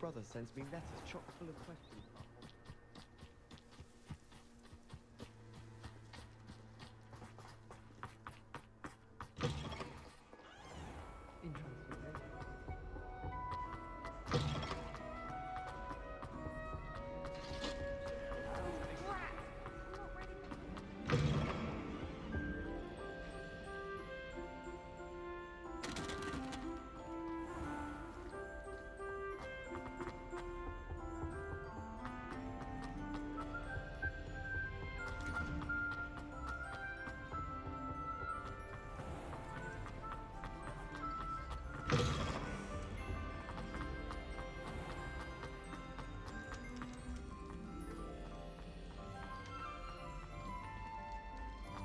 brother sends me letters chock full of questions. Interesting, eh?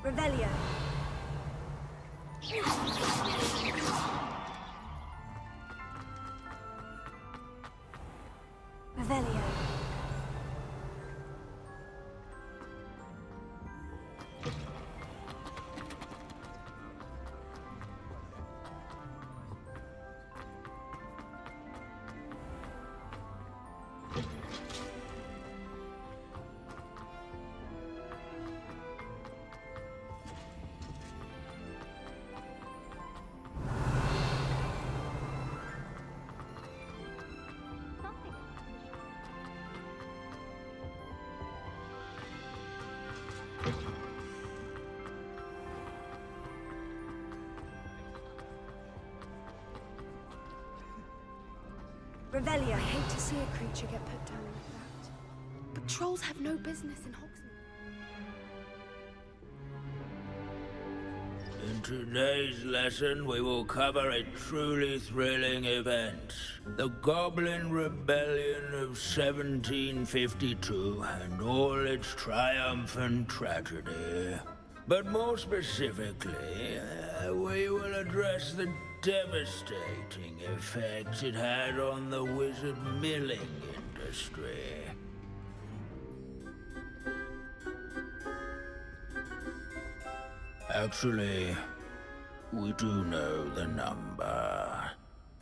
Revelio. Revelio. Revelio. I hate to see a creature get put down like that. But trolls have no business in Hogsmeade. In today's lesson, we will cover a truly thrilling event. The Goblin Rebellion of 1752 and all its triumphant tragedy. But more specifically, we will address the devastating effects it had on the wizard milling industry. Actually, we do know the number.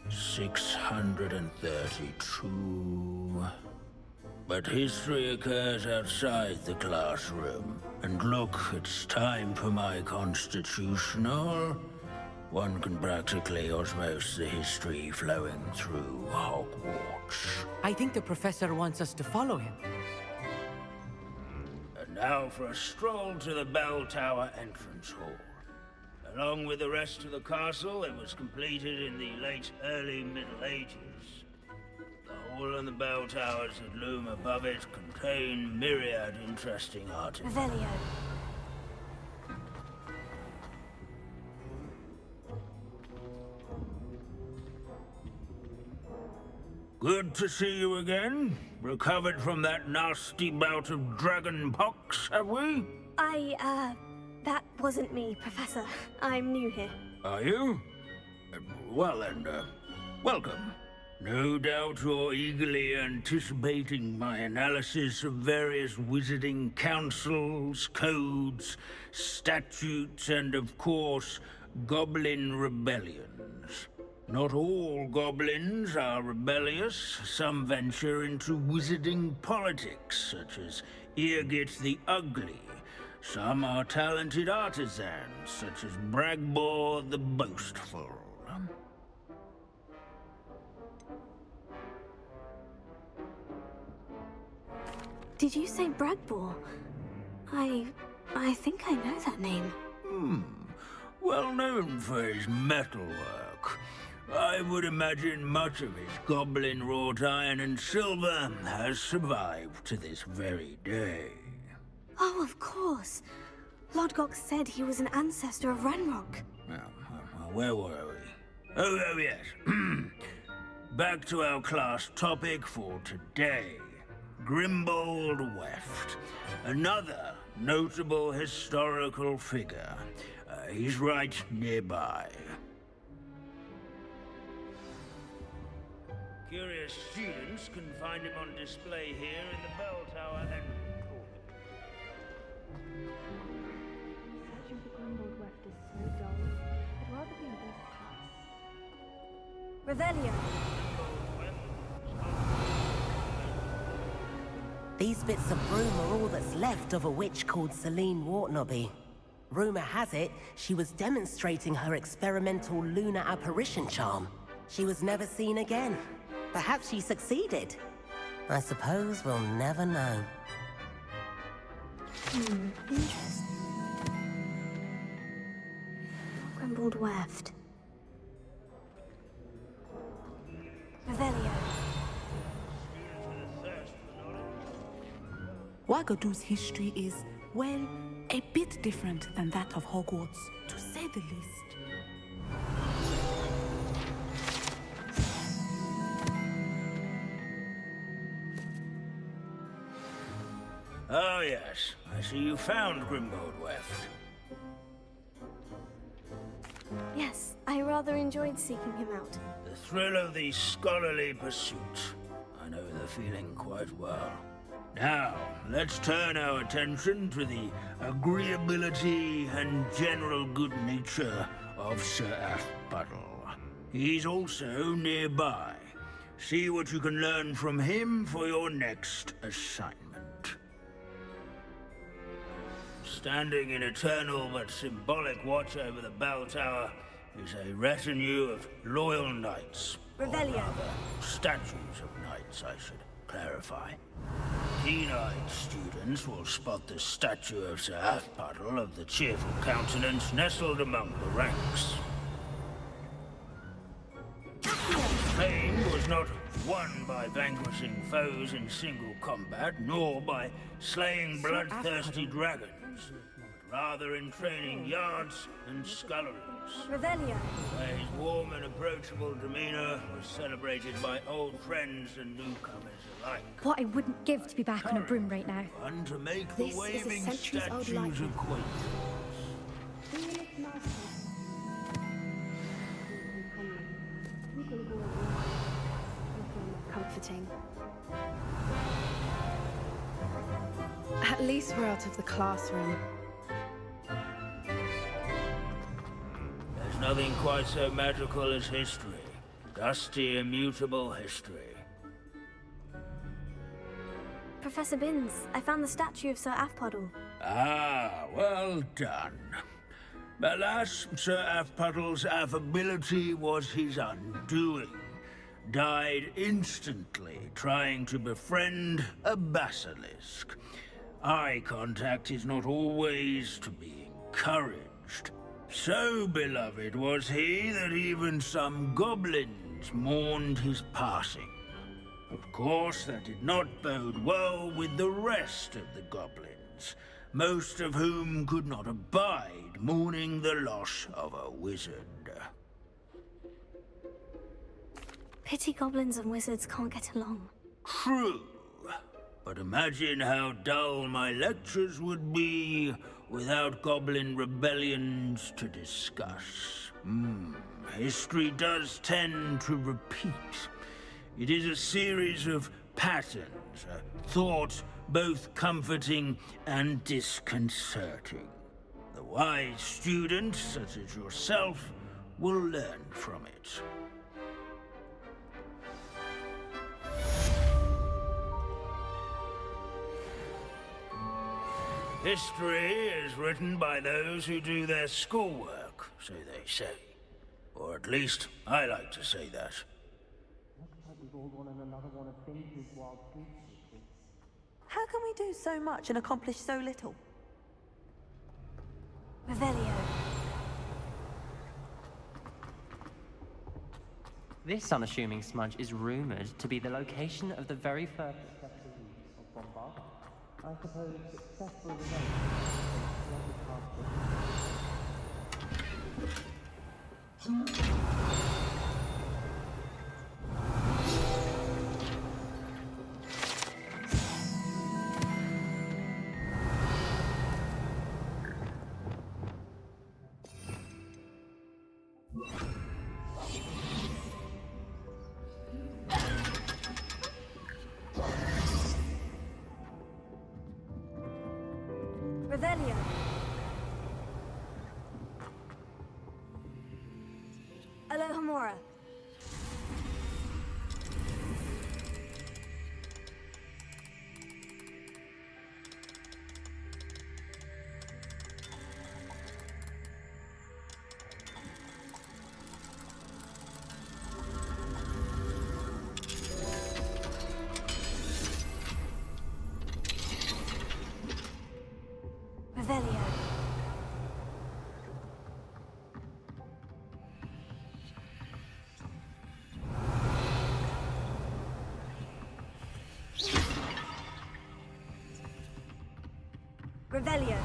632. But history occurs outside the classroom. And look, it's time for my constitutional. One can practically osmose the history flowing through Hogwarts. I think the professor wants us to follow him. And now for a stroll to the Bell Tower entrance hall. Along with the rest of the castle, it was completed in the early Middle Ages. The hall and the bell towers that loom above it contain myriad interesting artifacts. Revelio. Good to see you again. Recovered from that nasty bout of dragon pox, have we? That wasn't me, Professor. I'm new here. Are you? Well then, welcome. No doubt you're eagerly anticipating my analysis of various wizarding councils, codes, statutes, and of course, goblin rebellions. Not all goblins are rebellious. Some venture into wizarding politics, such as Irgit the Ugly. Some are talented artisans, such as Bragbor the Boastful. Did you say Bragbor? I think I know that name. Well known for his metalwork. I would imagine much of his goblin wrought iron and silver has survived to this very day. Oh, of course. Lodgok said he was an ancestor of Ranrock. Where were we? Oh yes. Back to our class topic for today. Grimbold Weft. Another notable historical figure. He's right nearby. Curious students can find him on display here in the bell tower and... Searching for Grimbold Weft is so dull. I'd rather be in this class. Revelio. These bits of broom are all that's left of a witch called Celine Wartnobby. Rumor has it, she was demonstrating her experimental lunar apparition charm. She was never seen again. Perhaps she succeeded. I suppose we'll never know. Interesting. Crumbled weft. Revelio. Wagadu's history is, well, a bit different than that of Hogwarts, to say the least. Oh, yes. I see you found Grimbold Weft. Yes, I rather enjoyed seeking him out. The thrill of the scholarly pursuit. I know the feeling quite well. Now, let's turn our attention to the agreeability and general good nature of Sir Athbuttle. He's also nearby. See what you can learn from him for your next assignment. Standing in eternal but symbolic watch over the bell tower is a retinue of loyal knights. Revelio. Or rather, statues of knights, I should clarify. Keen-eyed students will spot the statue of Sir Athbuttle of the cheerful countenance nestled among the ranks. Fame was not won by vanquishing foes in single combat, nor by slaying bloodthirsty dragons, but rather in training yards and sculleries. Revelio. Where his warm and approachable demeanor was celebrated by old friends and newcomers alike. What I wouldn't give to be back on a broom right now. Fun to make This the is a waving centuries-old statue's light. acquaintance. Comforting. At least we're out of the classroom. There's nothing quite so magical as history. Dusty, immutable history. Professor Binns, I found the statue of Sir Athbuttle. Ah, well done. Alas, Sir Athpuddle's affability was his undoing. Died instantly trying to befriend a basilisk. Eye contact is not always to be encouraged. So beloved was he that even some goblins mourned his passing. Of course, that did not bode well with the rest of the goblins, most of whom could not abide mourning the loss of a wizard. Pity goblins and wizards can't get along. True, but imagine how dull my lectures would be without goblin rebellions to discuss. History does tend to repeat. It is a series of patterns, a thought both comforting and disconcerting. The wise student, such as yourself, will learn from it. History is written by those who do their schoolwork, so they say. Or at least, I like to say that. How can we do so much and accomplish so little? Revelio. This unassuming smudge is rumored to be the location of the very first of Bombard. I suppose successful Revelio. Alohomora. Revelio.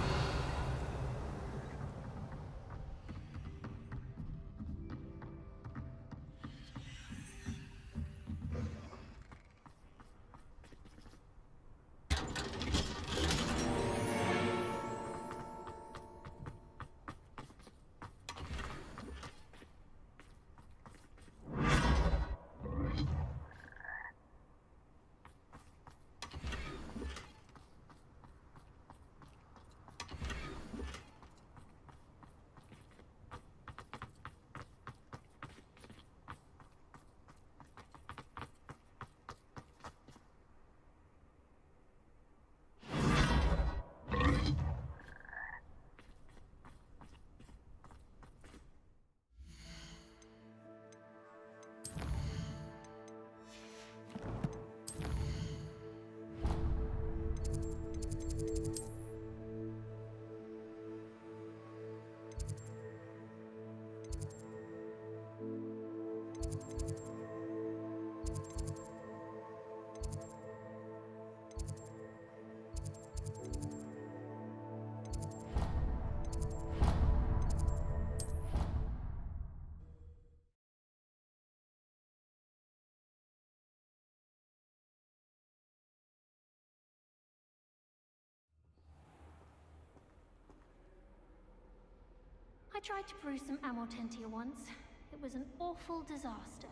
I tried to brew some Amortentia once. It was an awful disaster.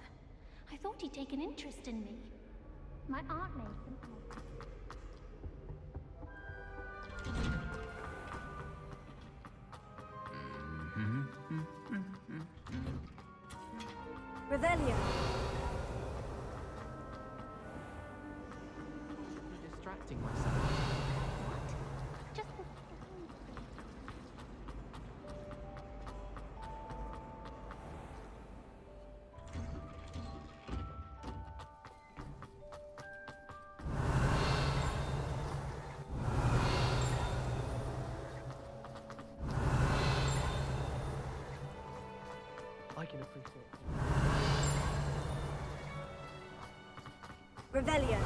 I thought he'd take an interest in me. My aunt made some. Revelio. Distracting myself. Just I can appreciate it. Revelio.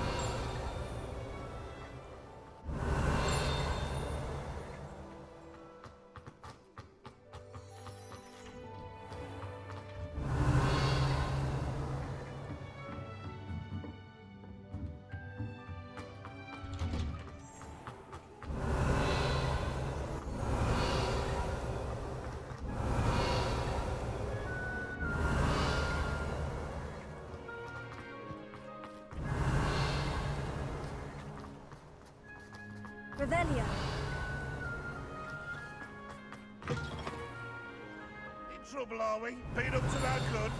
Revelio. In trouble, are we? Been up to no good?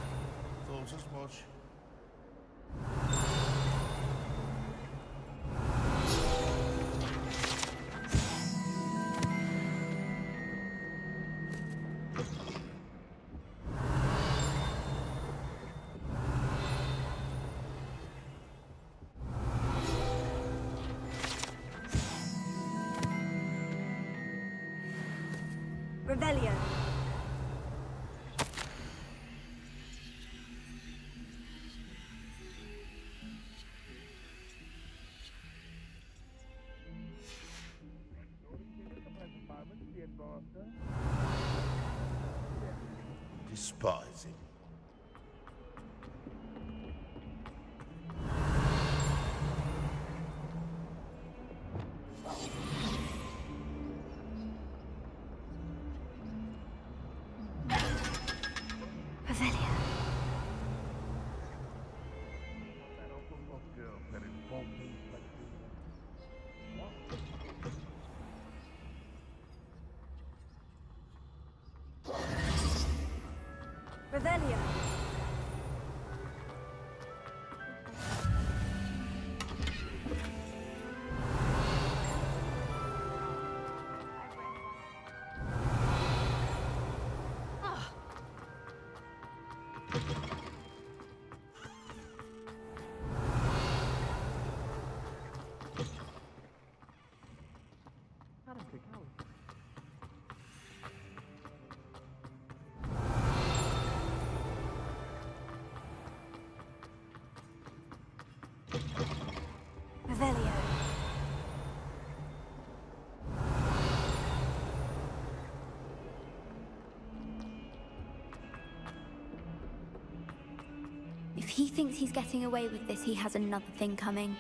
Thought as much. Revelio. Despise him. Revelio. Revelio. I don't think I would. Revelio. If he thinks he's getting away with this, he has another thing coming.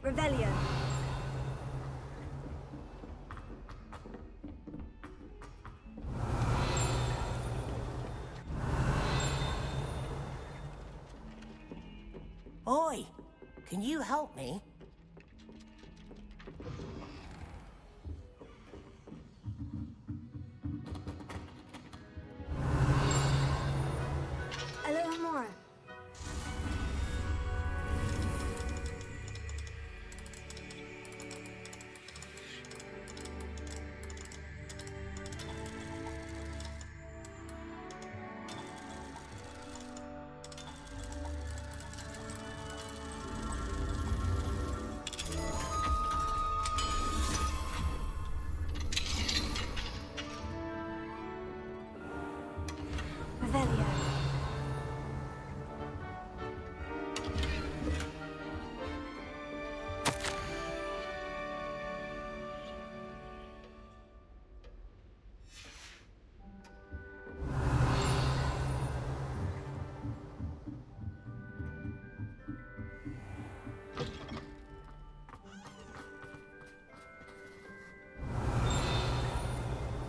Revelio. Oi! Can you help me? Alohomora. Revelio.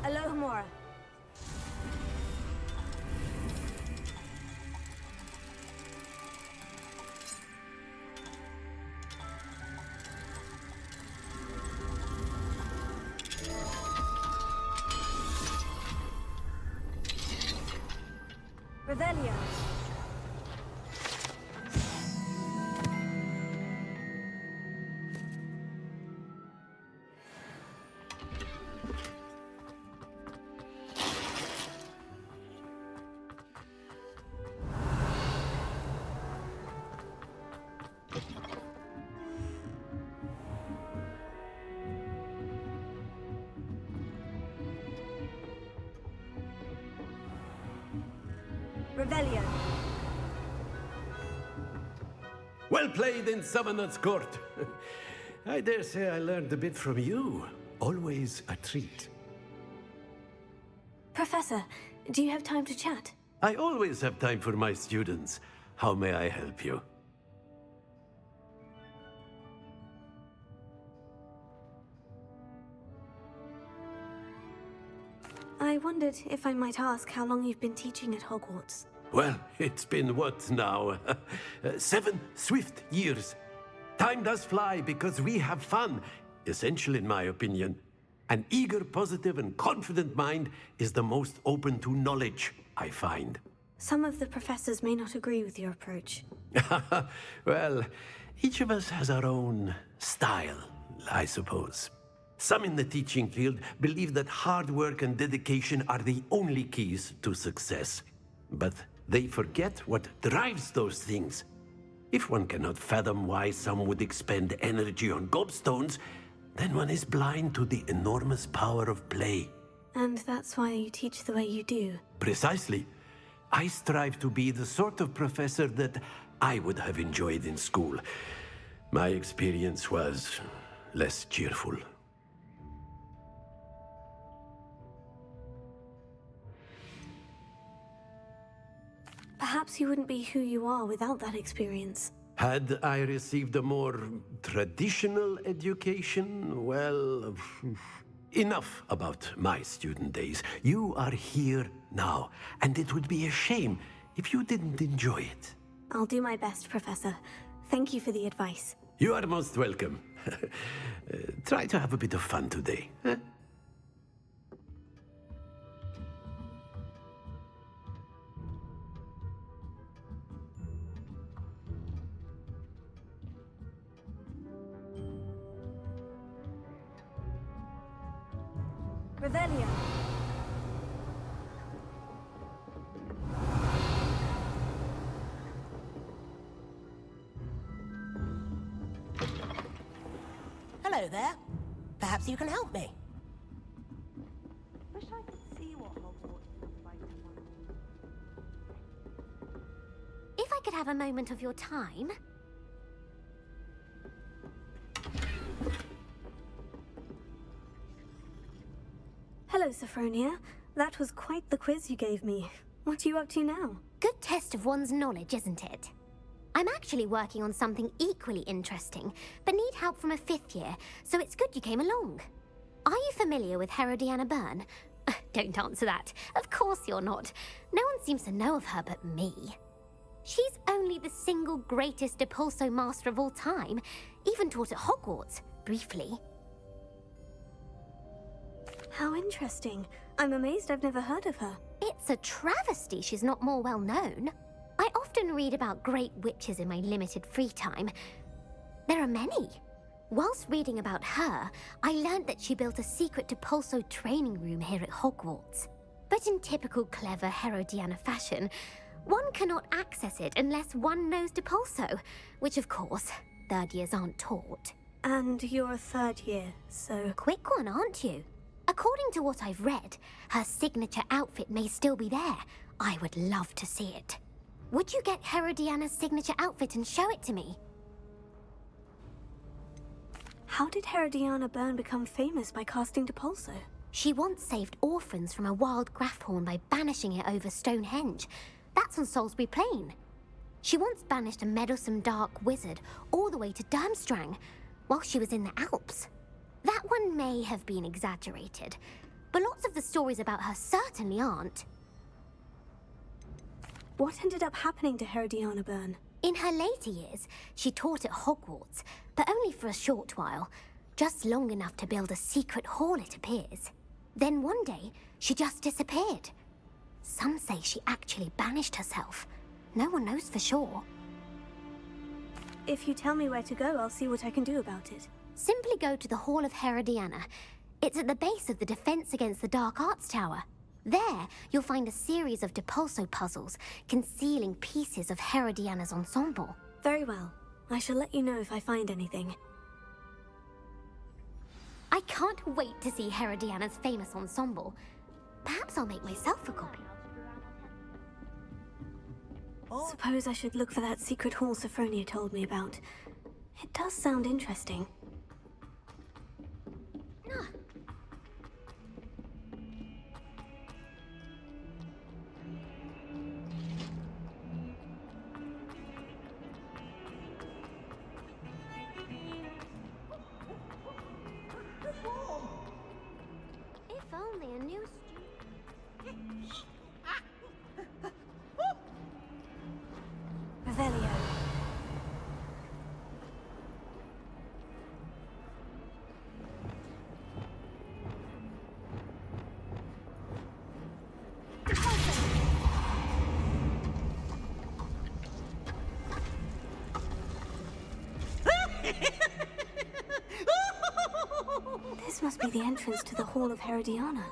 Alohomora. Revelio. Revelio. Well played in Summoner's Court. I dare say I learned a bit from you. Always a treat. Professor, do you have time to chat? I always have time for my students. How may I help you? I wondered if I might ask how long you've been teaching at Hogwarts. Well, it's been what now? 7 swift years. Time does fly because we have fun. Essential in my opinion. An eager, positive, and confident mind is the most open to knowledge, I find. Some of the professors may not agree with your approach. Well, each of us has our own style, I suppose. Some in the teaching field believe that hard work and dedication are the only keys to success. But they forget what drives those things. If one cannot fathom why some would expend energy on gobstones, then one is blind to the enormous power of play. And that's why you teach the way you do. Precisely. I strive to be the sort of professor that I would have enjoyed in school. My experience was less cheerful. Perhaps you wouldn't be who you are without that experience. Had I received a more traditional education, well, enough about my student days. You are here now, and it would be a shame if you didn't enjoy it. I'll do my best, Professor. Thank you for the advice. You are most welcome. Try to have a bit of fun today. Huh? Revelio. Hello there. Perhaps you can help me. Wish I could see what Hogwarts looks like tomorrow. If I could could have a moment of your time. Hello, Sophronia. That was quite the quiz you gave me. What are you up to now? Good test of one's knowledge, isn't it? I'm actually working on something equally interesting, but need help from a 5th year, so it's good you came along. Are you familiar with Herodiana Byrne? Don't answer that. Of course you're not. No one seems to know of her but me. She's only the single greatest Depulso master of all time, even taught at Hogwarts, briefly. How interesting. I'm amazed I've never heard of her. It's a travesty she's not more well known. I often read about great witches in my limited free time. There are many. Whilst reading about her, I learned that she built a secret Depulso training room here at Hogwarts. But in typical clever Herodiana fashion, one cannot access it unless one knows Depulso, which of course, 3rd years aren't taught. And you're a 3rd year, so... Quick one, aren't you? According to what I've read, her signature outfit may still be there. I would love to see it. Would you get Herodiana's signature outfit and show it to me? How did Herodiana Byrne become famous by casting Depulso? She once saved orphans from a wild Grafhorn by banishing it over Stonehenge. That's on Salisbury Plain. She once banished a meddlesome dark wizard all the way to Durmstrang while she was in the Alps. That one may have been exaggerated, but lots of the stories about her certainly aren't. What ended up happening to Herodiana Byrne? In her later years, she taught at Hogwarts, but only for a short while. Just long enough to build a secret hall, it appears. Then one day, she just disappeared. Some say she actually banished herself. No one knows for sure. If you tell me where to go, I'll see what I can do about it. Simply go to the Hall of Herodiana. It's at the base of the Defense Against the Dark Arts Tower. There, you'll find a series of Depulso puzzles concealing pieces of Herodiana's ensemble. Very well. I shall let you know if I find anything. I can't wait to see Herodiana's famous ensemble. Perhaps I'll make myself a copy. Suppose I should look for that secret hall Sophronia told me about. It does sound interesting. If only a new Revelio. This must be the entrance to the Hall of Herodiana.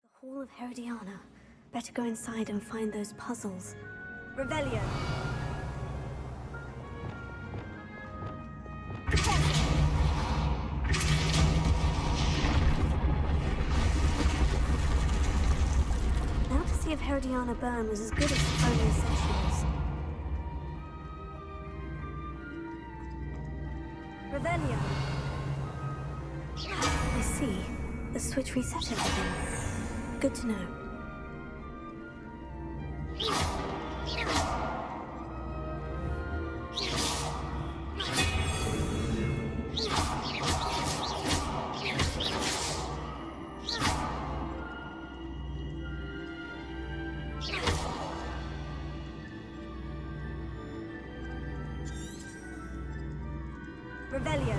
The Hall of Herodiana. Better go inside and find those puzzles. Revelio. Now to see if Herodiana Byrne was as good as Sophronia said she was. Revelio. I see. The switch reset everything. Good to know. Revelio.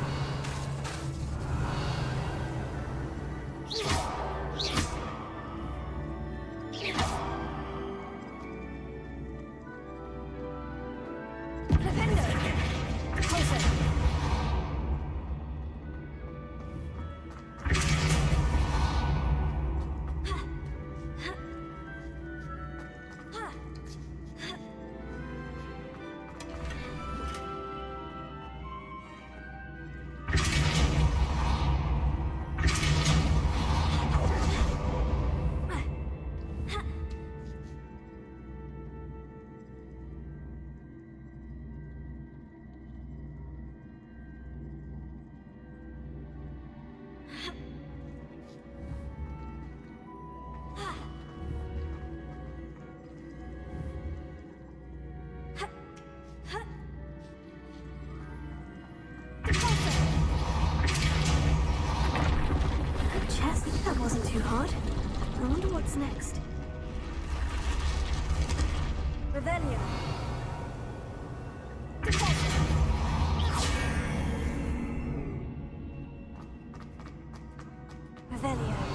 Chest? That wasn't too hard. I wonder what's next. Revelio. Revelio.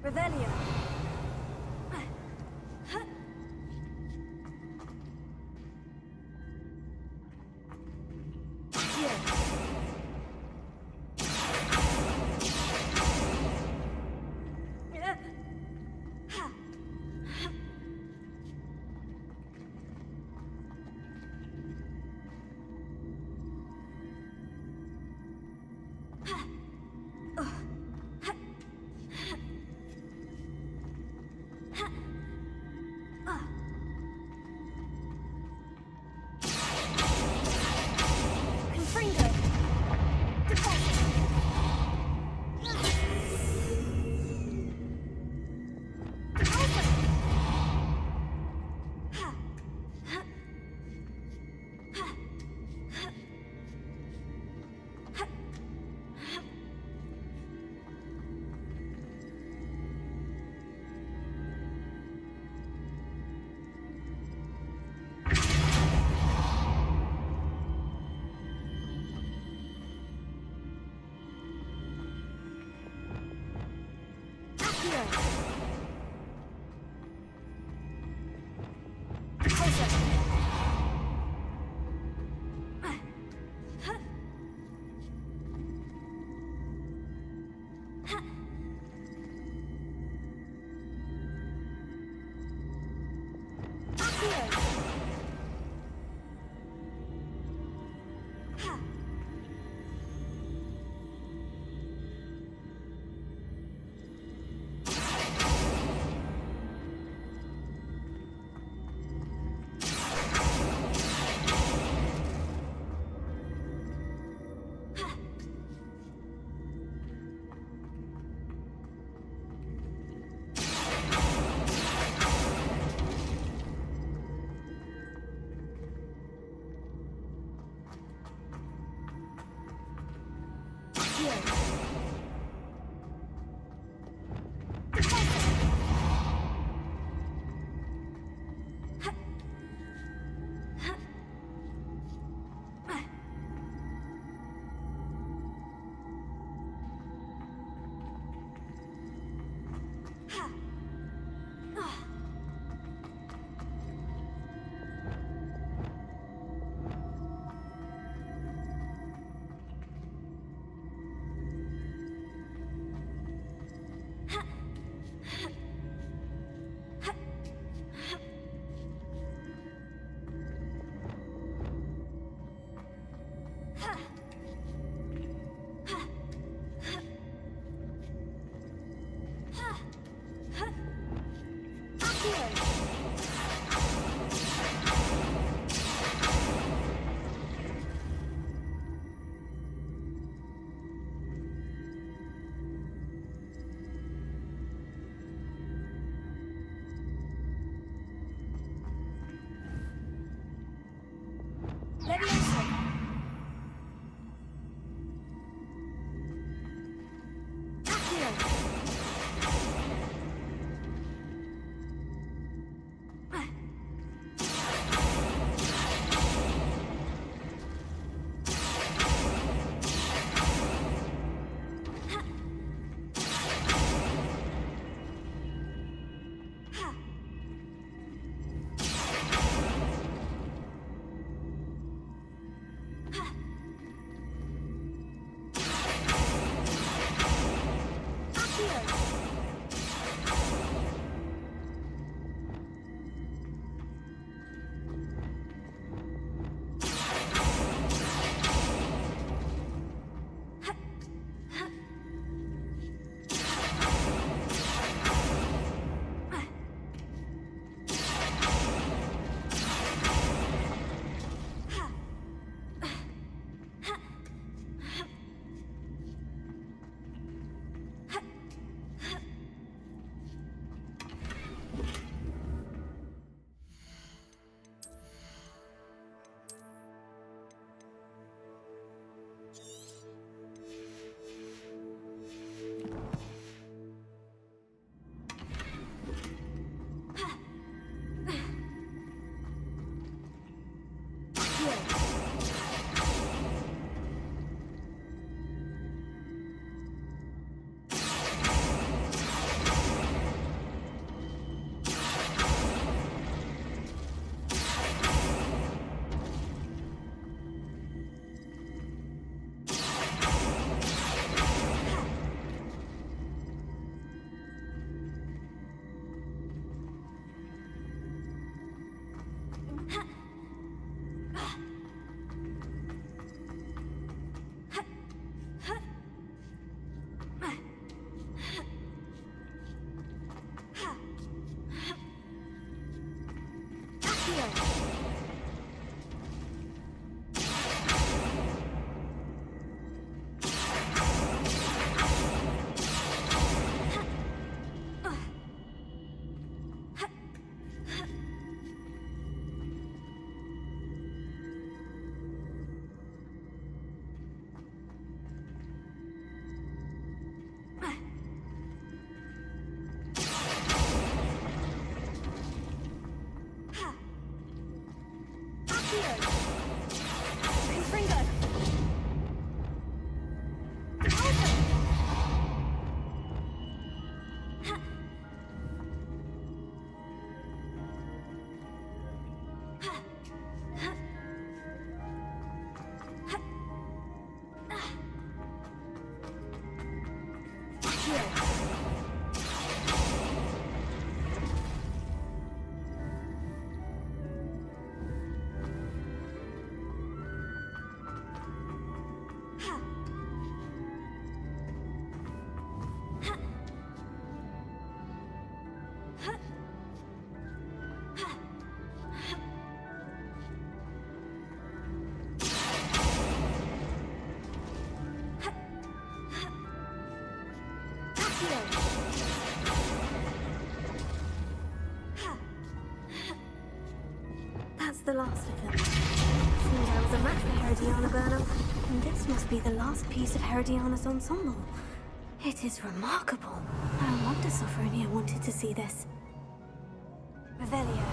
Revelio. That's the last of them. Seems I was a match for Herodiana Burnham, and this must be the last piece of Herodiana's ensemble. It is remarkable. No wonder Sophronia wanted to see this. Revelio.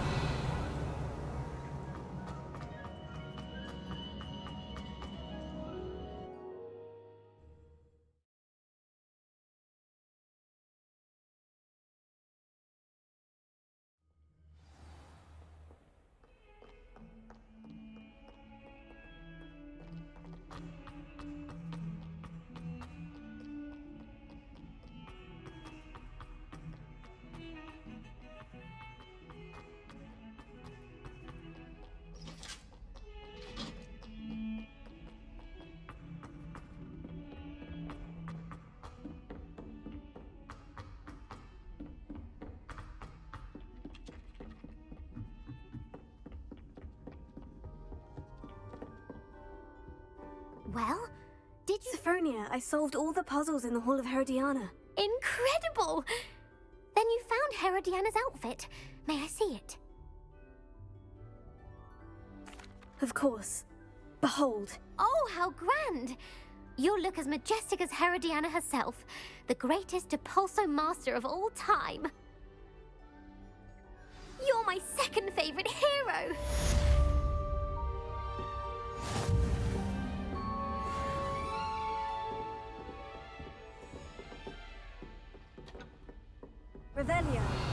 Well, did you... Sophronia, I solved all the puzzles in the Hall of Herodiana. Incredible! Then you found Herodiana's outfit. May I see it? Of course. Behold. Oh, how grand! You'll look as majestic as Herodiana herself, the greatest Depulso master of all time. You're my second favorite hero! Revelio.